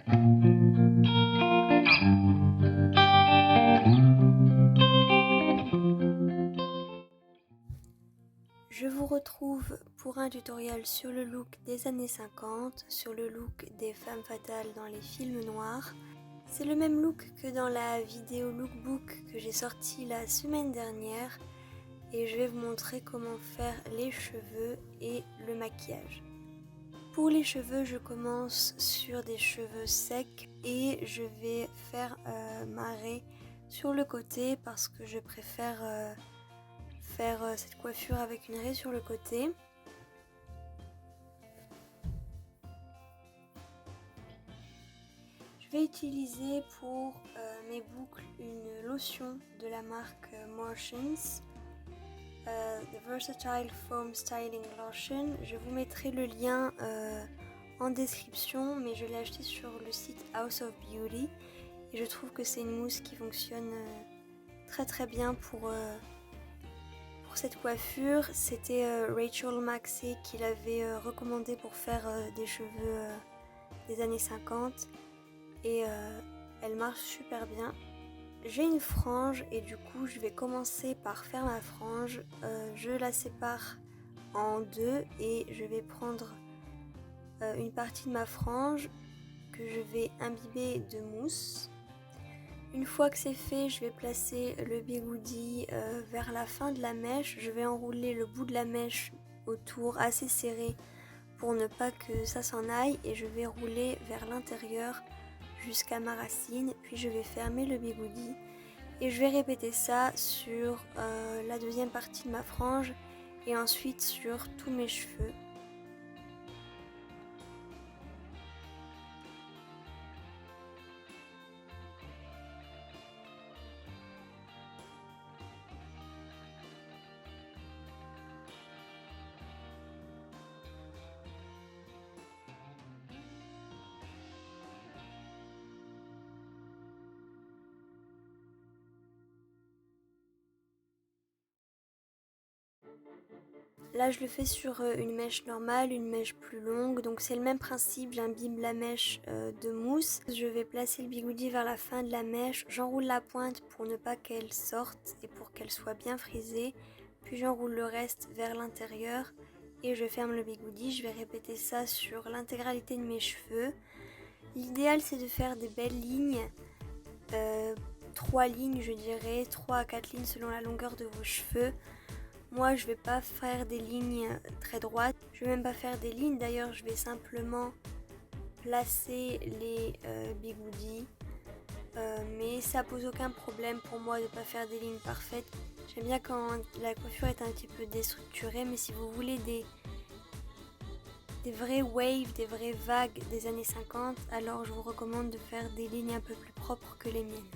Je vous retrouve pour un tutoriel sur le look des années 50, sur le look des femmes fatales dans les films noirs. C'est le même look que dans la vidéo lookbook que j'ai sortie la semaine dernière et je vais vous montrer comment faire les cheveux et le maquillage. Pour les cheveux, je commence sur des cheveux secs et je vais faire ma raie sur le côté parce que je préfère faire cette coiffure avec une raie sur le côté. Je vais utiliser pour mes boucles une lotion de la marque Martians, The Versatile Foam Styling Lotion. Je vous mettrai le lien en description, mais je l'ai acheté sur le site House of Beauty et je trouve que c'est une mousse qui fonctionne très bien pour cette coiffure. C'était Rachel Maxey qui l'avait recommandé pour faire des cheveux des années 50 et elle marche super bien. J'ai une frange et du coup je vais commencer par faire ma frange. Je la sépare en deux et je vais prendre une partie de ma frange que je vais imbiber de mousse. Une fois que c'est fait, je vais placer le bigoudi vers la fin de la mèche. Je vais enrouler le bout de la mèche autour assez serré pour ne pas que ça s'en aille et je vais rouler vers l'intérieur jusqu'à ma racine, puis je vais fermer le bigoudi et je vais répéter ça sur la deuxième partie de ma frange et ensuite sur tous mes cheveux. Là je le fais sur une mèche normale, une mèche plus longue, donc c'est le même principe, j'imbibe la mèche de mousse. Je vais placer le bigoudi vers la fin de la mèche, j'enroule la pointe pour ne pas qu'elle sorte et pour qu'elle soit bien frisée, puis j'enroule le reste vers l'intérieur et je ferme le bigoudi. Je vais répéter ça sur l'intégralité de mes cheveux. L'idéal c'est de faire des belles lignes, 3 lignes je dirais, 3 à 4 lignes selon la longueur de vos cheveux. Moi je vais pas faire des lignes très droites, je vais même pas faire des lignes, d'ailleurs je vais simplement placer les bigoudis, mais ça pose aucun problème pour moi de pas faire des lignes parfaites. J'aime bien quand la coiffure est un petit peu déstructurée, mais si vous voulez des vraies waves, des vraies vagues des années 50, alors je vous recommande de faire des lignes un peu plus propres que les miennes.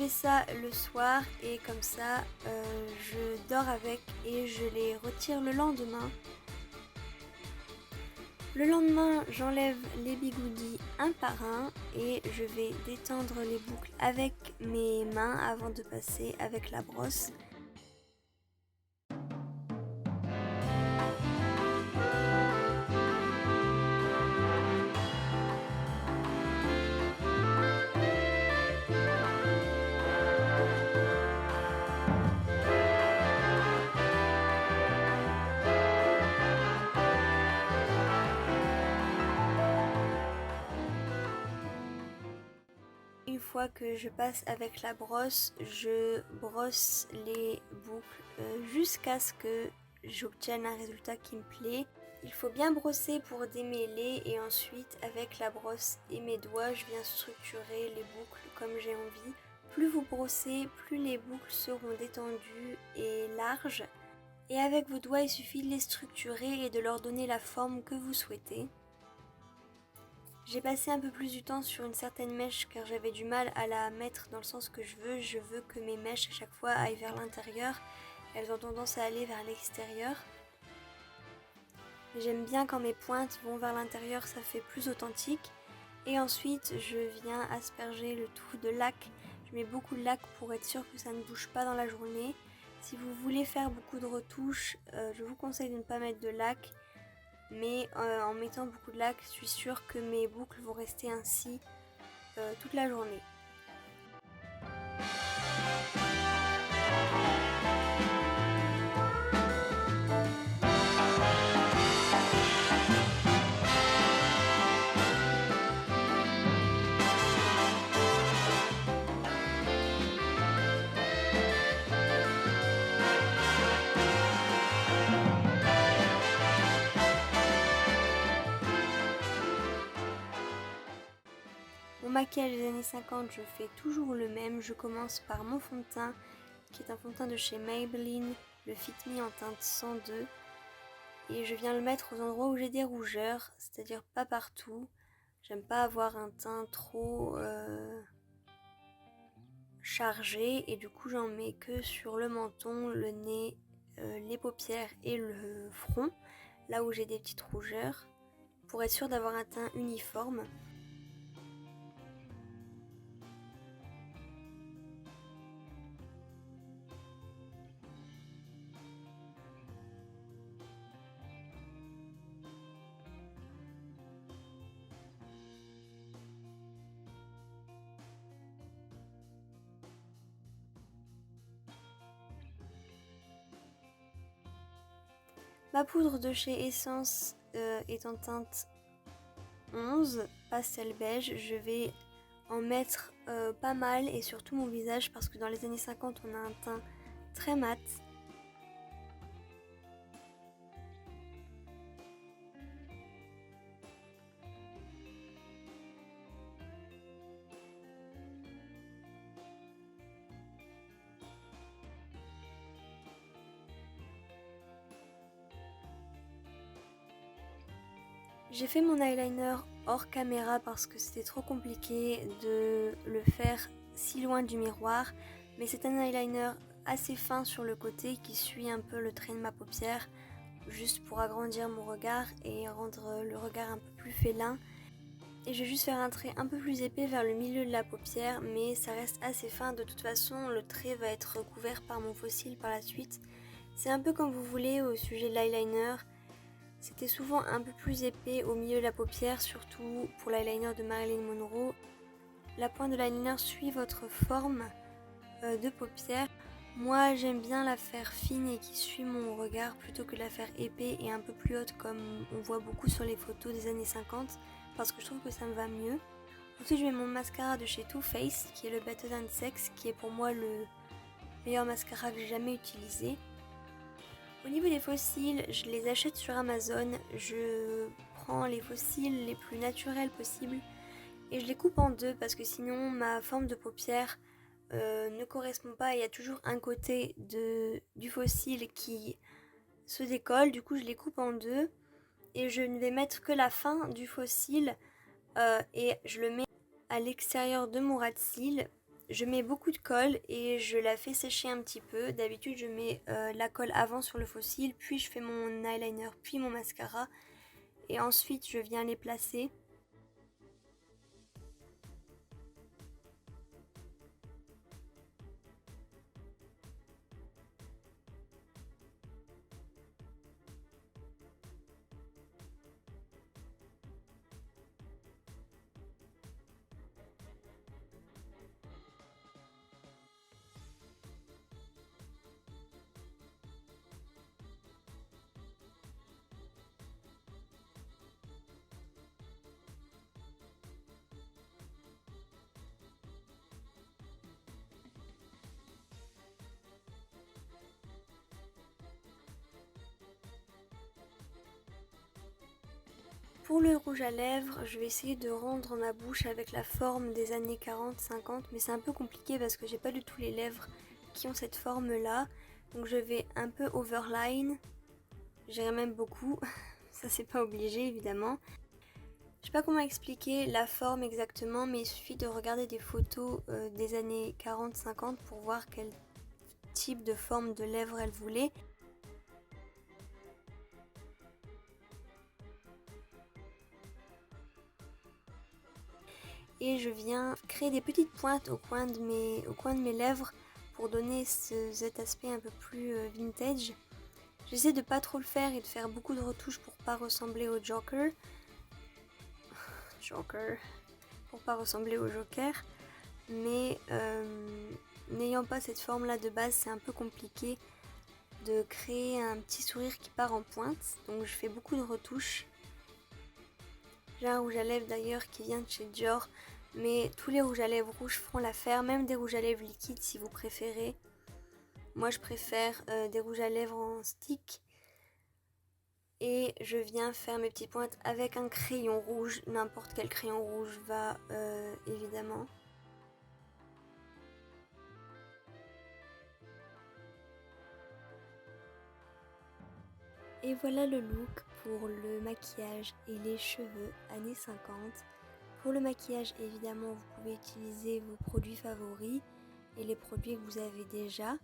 Ça le soir et comme ça je dors avec et je les retire le lendemain. Le lendemain j'enlève les bigoudis un par un et je vais détendre les boucles avec mes mains avant de passer avec la brosse. fois que je passe avec la brosse, je brosse les boucles jusqu'à ce que j'obtienne un résultat qui me plaît. Il faut bien brosser pour démêler et ensuite avec la brosse et mes doigts je viens structurer les boucles comme j'ai envie. Plus vous brossez, plus les boucles seront détendues et larges. Et avec vos doigts il suffit de les structurer et de leur donner la forme que vous souhaitez. J'ai passé un peu plus du temps sur une certaine mèche car j'avais du mal à la mettre dans le sens que je veux. Je veux que mes mèches à chaque fois aillent vers l'intérieur. Elles ont tendance à aller vers l'extérieur. J'aime bien quand mes pointes vont vers l'intérieur, ça fait plus authentique. Et ensuite, je viens asperger le tout de lac. Je mets beaucoup de lac pour être sûr que ça ne bouge pas dans la journée. Si vous voulez faire beaucoup de retouches, je vous conseille de ne pas mettre de lac. Mais en mettant beaucoup de lac, je suis sûre que mes boucles vont rester ainsi toute la journée. Mon maquillage des années 50, je fais toujours le même. Je commence par mon fond de teint, qui est un fond de teint de chez Maybelline, le Fit Me en teinte 102. Et je viens le mettre aux endroits où j'ai des rougeurs, c'est-à-dire pas partout. J'aime pas avoir un teint trop chargé et du coup j'en mets que sur le menton, le nez, les paupières et le front, là où j'ai des petites rougeurs, pour être sûre d'avoir un teint uniforme. Ma poudre de chez Essence est en teinte 11, pastel beige. Je vais en mettre pas mal et sur tout mon visage parce que dans les années 50 on a un teint très mat. J'ai fait mon eyeliner hors caméra parce que c'était trop compliqué de le faire si loin du miroir, mais c'est un eyeliner assez fin sur le côté qui suit un peu le trait de ma paupière, juste pour agrandir mon regard et rendre le regard un peu plus félin. Et je vais juste faire un trait un peu plus épais vers le milieu de la paupière, mais ça reste assez fin. De toute façon, le trait va être recouvert par mon faux cil par la suite. C'est un peu comme vous voulez au sujet de l'eyeliner. C'était souvent un peu plus épais au milieu de la paupière, surtout pour l'eyeliner de Marilyn Monroe. La pointe de l'eyeliner suit votre forme de paupière. Moi, j'aime bien la faire fine et qui suit mon regard plutôt que la faire épais et un peu plus haute comme on voit beaucoup sur les photos des années 50 parce que je trouve que ça me va mieux. Ensuite, je mets mon mascara de chez Too Faced qui est le Better Than Sex qui est pour moi le meilleur mascara que j'ai jamais utilisé. Au niveau des faux cils, je les achète sur Amazon. Je prends les faux cils les plus naturels possibles et je les coupe en deux parce que sinon ma forme de paupière ne correspond pas. Il y a toujours un côté du faux cil qui se décolle. Du coup, je les coupe en deux et je ne vais mettre que la fin du faux cil et je le mets à l'extérieur de mon ras de cils. Je mets beaucoup de colle et je la fais sécher un petit peu. D'habitude, je mets la colle avant sur le faux cil, puis je fais mon eyeliner, puis mon mascara. Et ensuite, je viens les placer. Pour le rouge à lèvres, je vais essayer de rendre ma bouche avec la forme des années 40-50, mais c'est un peu compliqué parce que j'ai pas du tout les lèvres qui ont cette forme là. Donc je vais un peu overline, j'irai même beaucoup, ça c'est pas obligé évidemment. Je sais pas comment expliquer la forme exactement, mais il suffit de regarder des photos des années 40-50 pour voir quel type de forme de lèvres elle voulait. Et je viens créer des petites pointes au coin de mes lèvres pour donner cet aspect un peu plus vintage. J'essaie de pas trop le faire et de faire beaucoup de retouches pour pas ressembler au Joker. Pour pas ressembler au Joker. Mais n'ayant pas cette forme là de base, c'est un peu compliqué de créer un petit sourire qui part en pointe. Donc je fais beaucoup de retouches. J'ai un rouge à lèvres d'ailleurs qui vient de chez Dior, mais tous les rouges à lèvres rouges feront l'affaire, même des rouges à lèvres liquides si vous préférez. Moi je préfère des rouges à lèvres en stick. Et je viens faire mes petites pointes avec un crayon rouge, n'importe quel crayon rouge va évidemment. Et voilà le look pour le maquillage et les cheveux années 50. Pour le maquillage, évidemment, vous pouvez utiliser vos produits favoris et les produits que vous avez déjà.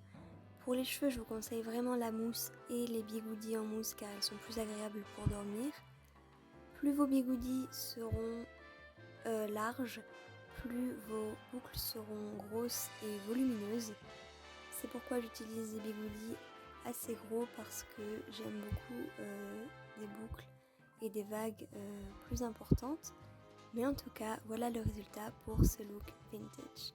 Pour les cheveux, je vous conseille vraiment la mousse et les bigoudis en mousse car elles sont plus agréables pour dormir. Plus vos bigoudis seront larges, plus vos boucles seront grosses et volumineuses. C'est pourquoi j'utilise des bigoudis assez gros parce que j'aime beaucoup des boucles et des vagues plus importantes. Mais en tout cas, voilà le résultat pour ce look vintage.